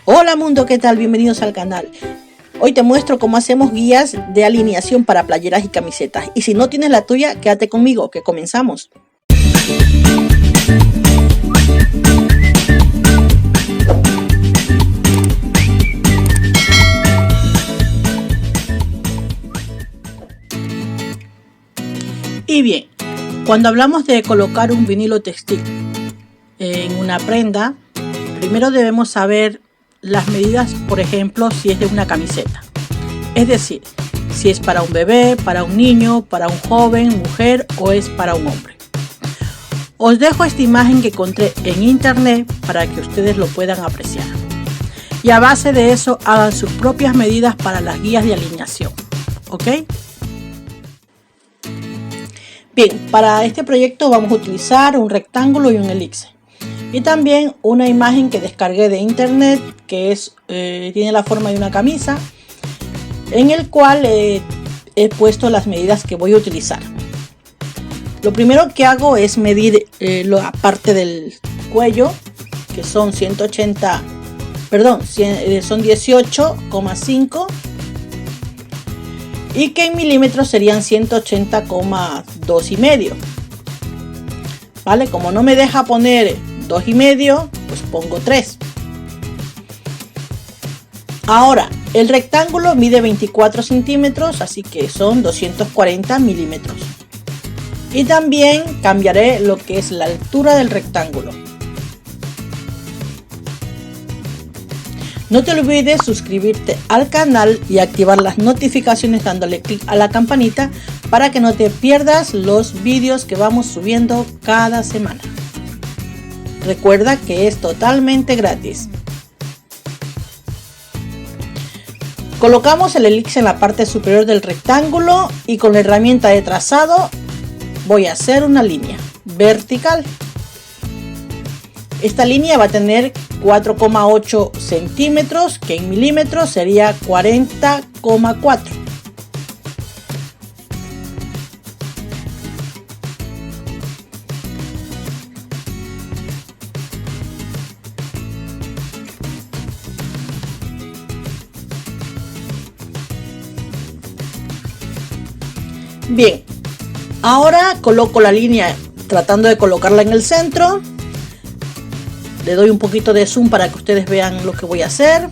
Hola mundo, ¿qué tal? Bienvenidos al canal. Hoy te muestro cómo hacemos guías de alineación para playeras y camisetas. Y si no tienes la tuya, quédate conmigo, que comenzamos. Y bien, cuando hablamos de colocar un vinilo textil en una prenda, primero debemos saber las medidas, por ejemplo, si es de una camiseta. Es decir, si es para un bebé, para un niño, para un joven, mujer o es para un hombre. Os dejo esta imagen que encontré en internet para que ustedes lo puedan apreciar. Y a base de eso hagan sus propias medidas para las guías de alineación. ¿Ok? Bien, para este proyecto vamos a utilizar un rectángulo y un elipse. Y también una imagen que descargué de internet que tiene la forma de una camisa, en el cual he puesto las medidas que voy a utilizar. Lo primero que hago es medir la parte del cuello, que son 18,5, y que en milímetros serían 180,2 y medio. Vale, como no me deja poner 2,5, pues pongo 3. Ahora, el rectángulo mide 24 centímetros, así que son 240 milímetros. Y también cambiaré lo que es la altura del rectángulo. No te olvides suscribirte al canal y activar las notificaciones dándole clic a la campanita para que no te pierdas los vídeos que vamos subiendo cada semana. Recuerda que es totalmente gratis. Colocamos el elipse en la parte superior del rectángulo y con la herramienta de trazado voy a hacer una línea vertical. Esta línea va a tener 4,8 centímetros, que en milímetros sería 40,4. Bien, ahora coloco la línea tratando de colocarla en el centro. Le doy un poquito de zoom para que ustedes vean lo que voy a hacer.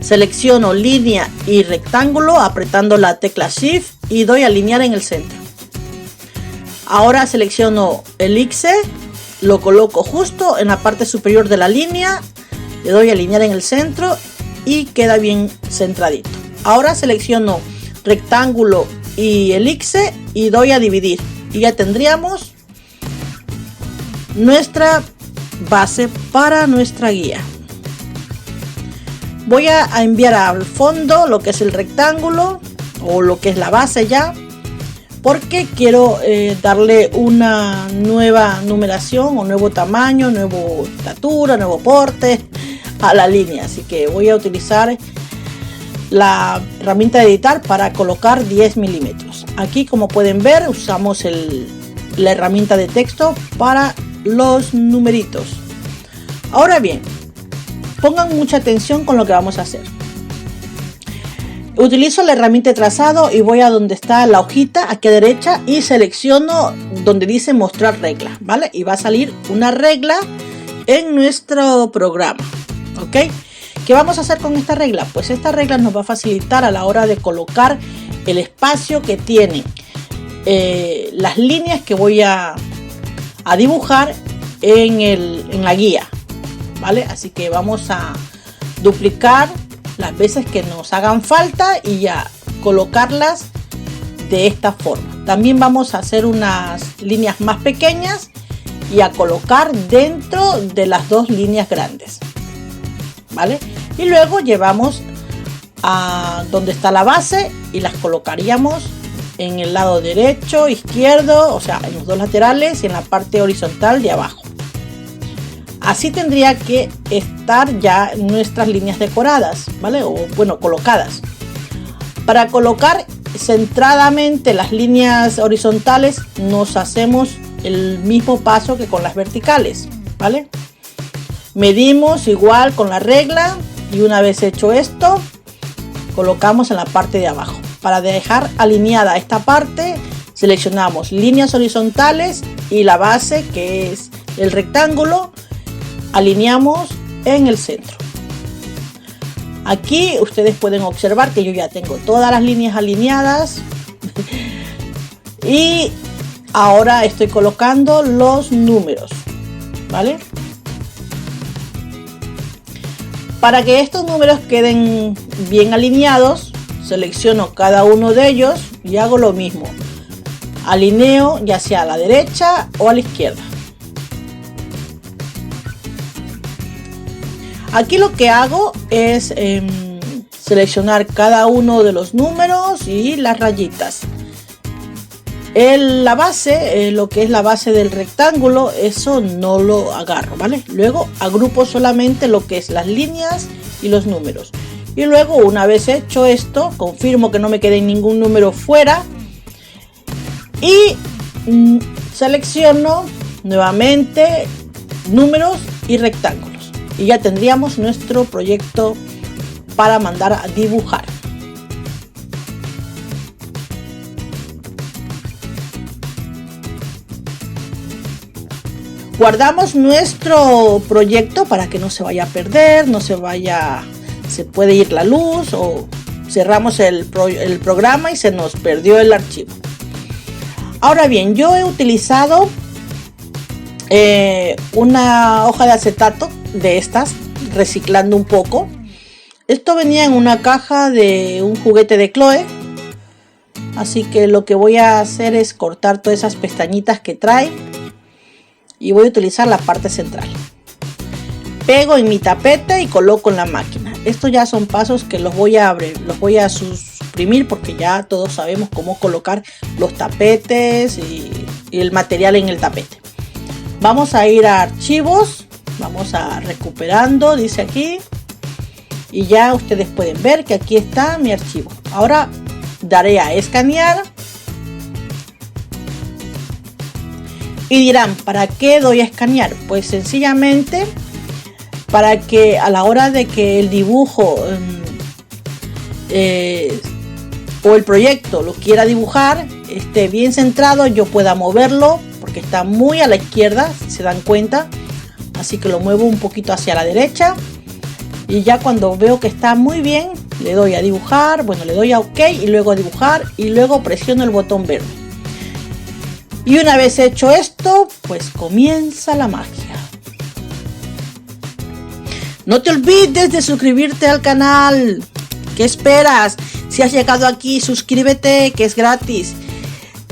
Selecciono línea y rectángulo apretando la tecla Shift y doy a alinear en el centro. Ahora selecciono elipse, lo coloco justo en la parte superior de la línea, le doy a alinear en el centro y queda bien centradito. Ahora selecciono rectángulo y elipse y doy a dividir y ya tendríamos nuestra base para nuestra guía. Voy a enviar al fondo lo que es el rectángulo o lo que es la base ya, porque quiero darle una nueva numeración o nuevo tamaño, nueva estatura, nuevo porte a la línea, así que voy a utilizar la herramienta de editar para colocar 10 milímetros. Aquí, como pueden ver, usamos la herramienta de texto para los numeritos. Ahora bien, pongan mucha atención con lo que vamos a hacer. Utilizo la herramienta de trazado y voy a donde está la hojita aquí a derecha y selecciono donde dice mostrar regla, ¿vale? Y va a salir una regla en nuestro programa, ¿ok? ¿Qué vamos a hacer con esta regla? Pues esta regla nos va a facilitar a la hora de colocar el espacio que tienen las líneas que voy a dibujar en la guía, ¿vale? Así que vamos a duplicar las veces que nos hagan falta y ya colocarlas de esta forma. También vamos a hacer unas líneas más pequeñas y a colocar dentro de las dos líneas grandes, ¿vale? Y luego llevamos a donde está la base y las colocaríamos en el lado derecho, izquierdo, o sea, en los dos laterales y en la parte horizontal de abajo. Así tendría que estar ya nuestras líneas decoradas, ¿vale? O bueno, colocadas. Para colocar centradamente las líneas horizontales nos hacemos el mismo paso que con las verticales, ¿vale? Medimos igual con la regla y una vez hecho esto colocamos en la parte de abajo. Para dejar alineada esta parte seleccionamos líneas horizontales y la base, que es el rectángulo, alineamos en el centro. Aquí ustedes pueden observar que yo ya tengo todas las líneas alineadas y ahora estoy colocando los números, ¿vale? Para que estos números queden bien alineados, selecciono cada uno de ellos y hago lo mismo. Alineo ya sea a la derecha o a la izquierda. Aquí lo que hago es seleccionar cada uno de los números y las rayitas. La base, lo que es la base del rectángulo, eso no lo agarro, ¿vale? Luego agrupo solamente lo que es las líneas y los números. Y luego, una vez hecho esto, confirmo que no me quede ningún número fuera. Y selecciono nuevamente números y rectángulos. Y ya tendríamos nuestro proyecto para mandar a dibujar. Guardamos nuestro proyecto para que no se vaya a perder, se puede ir la luz o cerramos el programa y se nos perdió el archivo. Ahora bien, yo he utilizado una hoja de acetato de estas, reciclando un poco. Esto venía en una caja de un juguete de Chloe, así que lo que voy a hacer es cortar todas esas pestañitas que trae y voy a utilizar la parte central. Pego en mi tapete y coloco en la máquina. Estos ya son pasos que los voy a suprimir porque ya todos sabemos cómo colocar los tapetes y el material en el tapete. Vamos a ir a archivos, vamos a recuperando, dice aquí, y ya ustedes pueden ver que aquí está mi archivo. Ahora daré a escanear. Y dirán, ¿para qué doy a escanear? Pues sencillamente para que a la hora de que el dibujo o el proyecto lo quiera dibujar, esté bien centrado, yo pueda moverlo, porque está muy a la izquierda, si se dan cuenta. Así que lo muevo un poquito hacia la derecha. Y ya cuando veo que está muy bien, le doy a dibujar, bueno, le doy a OK y luego a dibujar y luego presiono el botón verde. Y una vez hecho esto, pues comienza la magia. No te olvides de suscribirte al canal. ¿Qué esperas? Si has llegado aquí, suscríbete, que es gratis.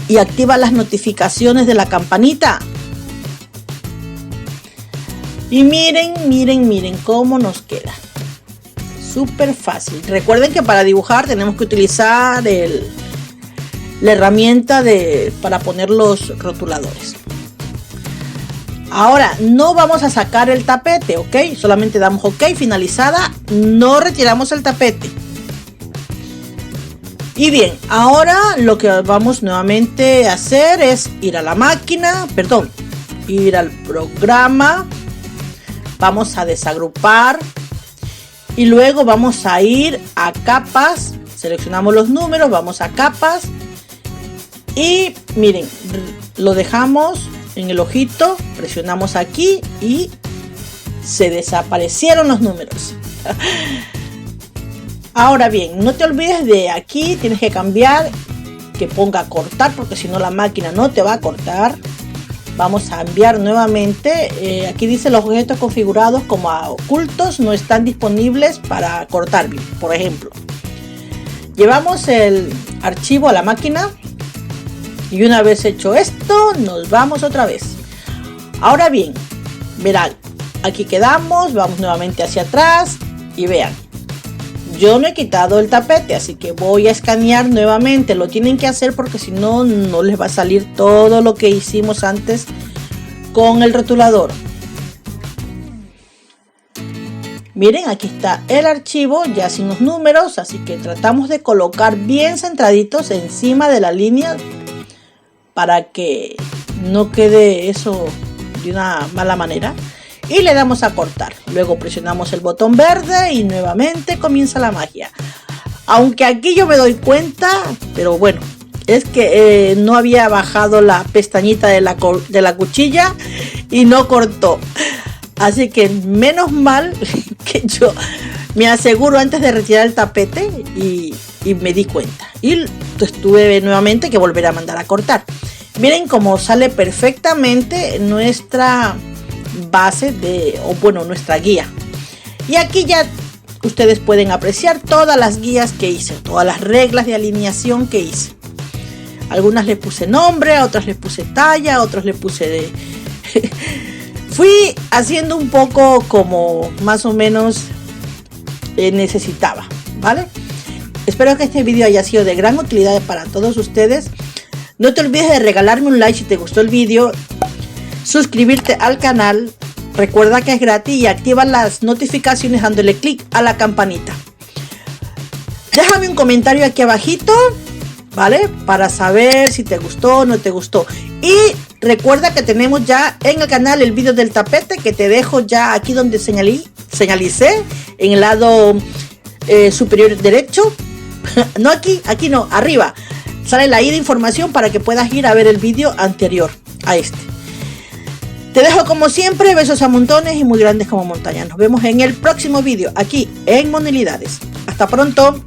Y activa las notificaciones de la campanita. Y miren cómo nos queda. Súper fácil. Recuerden que para dibujar tenemos que utilizar la herramienta para poner los rotuladores. Ahora no vamos a sacar el tapete, ok, solamente damos OK, finalizada, no retiramos el tapete. Y bien, ahora lo que vamos nuevamente a hacer es ir a la máquina, ir al programa, vamos a desagrupar y luego vamos a ir a capas, seleccionamos los números, vamos a capas. Y miren, lo dejamos en el ojito, presionamos aquí y se desaparecieron los números. Ahora bien, no te olvides de aquí, tienes que cambiar, que ponga cortar, porque si no la máquina no te va a cortar. Vamos a enviar nuevamente, aquí dice los objetos configurados como ocultos no están disponibles para cortar, por ejemplo. Llevamos el archivo a la máquina. Y una vez hecho esto, nos vamos otra vez. Ahora bien, verán, aquí quedamos, vamos nuevamente hacia atrás y vean, yo no he quitado el tapete, así que voy a escanear nuevamente. Lo tienen que hacer porque si no, no les va a salir todo lo que hicimos antes con el rotulador. Miren, aquí está el archivo ya sin los números, así que tratamos de colocar bien centraditos encima de la línea para que no quede eso de una mala manera. y le damos a cortar. Luego presionamos el botón verde y nuevamente comienza la magia. Aunque aquí yo me doy cuenta, pero bueno, es que no había bajado la pestañita de la cuchilla y no cortó. Así que menos mal que yo me aseguro antes de retirar el tapete y me di cuenta. Y tuve nuevamente que volver a mandar a cortar. Miren cómo sale perfectamente nuestra base nuestra guía. Y aquí ya ustedes pueden apreciar todas las guías que hice, todas las reglas de alineación que hice. Algunas le puse nombre, a otras le puse talla, a otras le puse de... Fui haciendo un poco como más o menos necesitaba, ¿vale? Espero que este vídeo haya sido de gran utilidad para todos ustedes. No te olvides de regalarme un like si te gustó el vídeo, suscribirte al canal, recuerda que es gratis y activa las notificaciones dándole clic a la campanita. Déjame un comentario aquí abajito, ¿vale? Para saber si te gustó o no te gustó. Y recuerda que tenemos ya en el canal el vídeo del tapete que te dejo ya aquí donde señalicé en el lado superior derecho. No aquí no, arriba. Sale la de información para que puedas ir a ver el vídeo anterior a este. Te dejo como siempre, besos a montones y muy grandes como montañas. Nos vemos en el próximo vídeo aquí en Monilidades. Hasta pronto.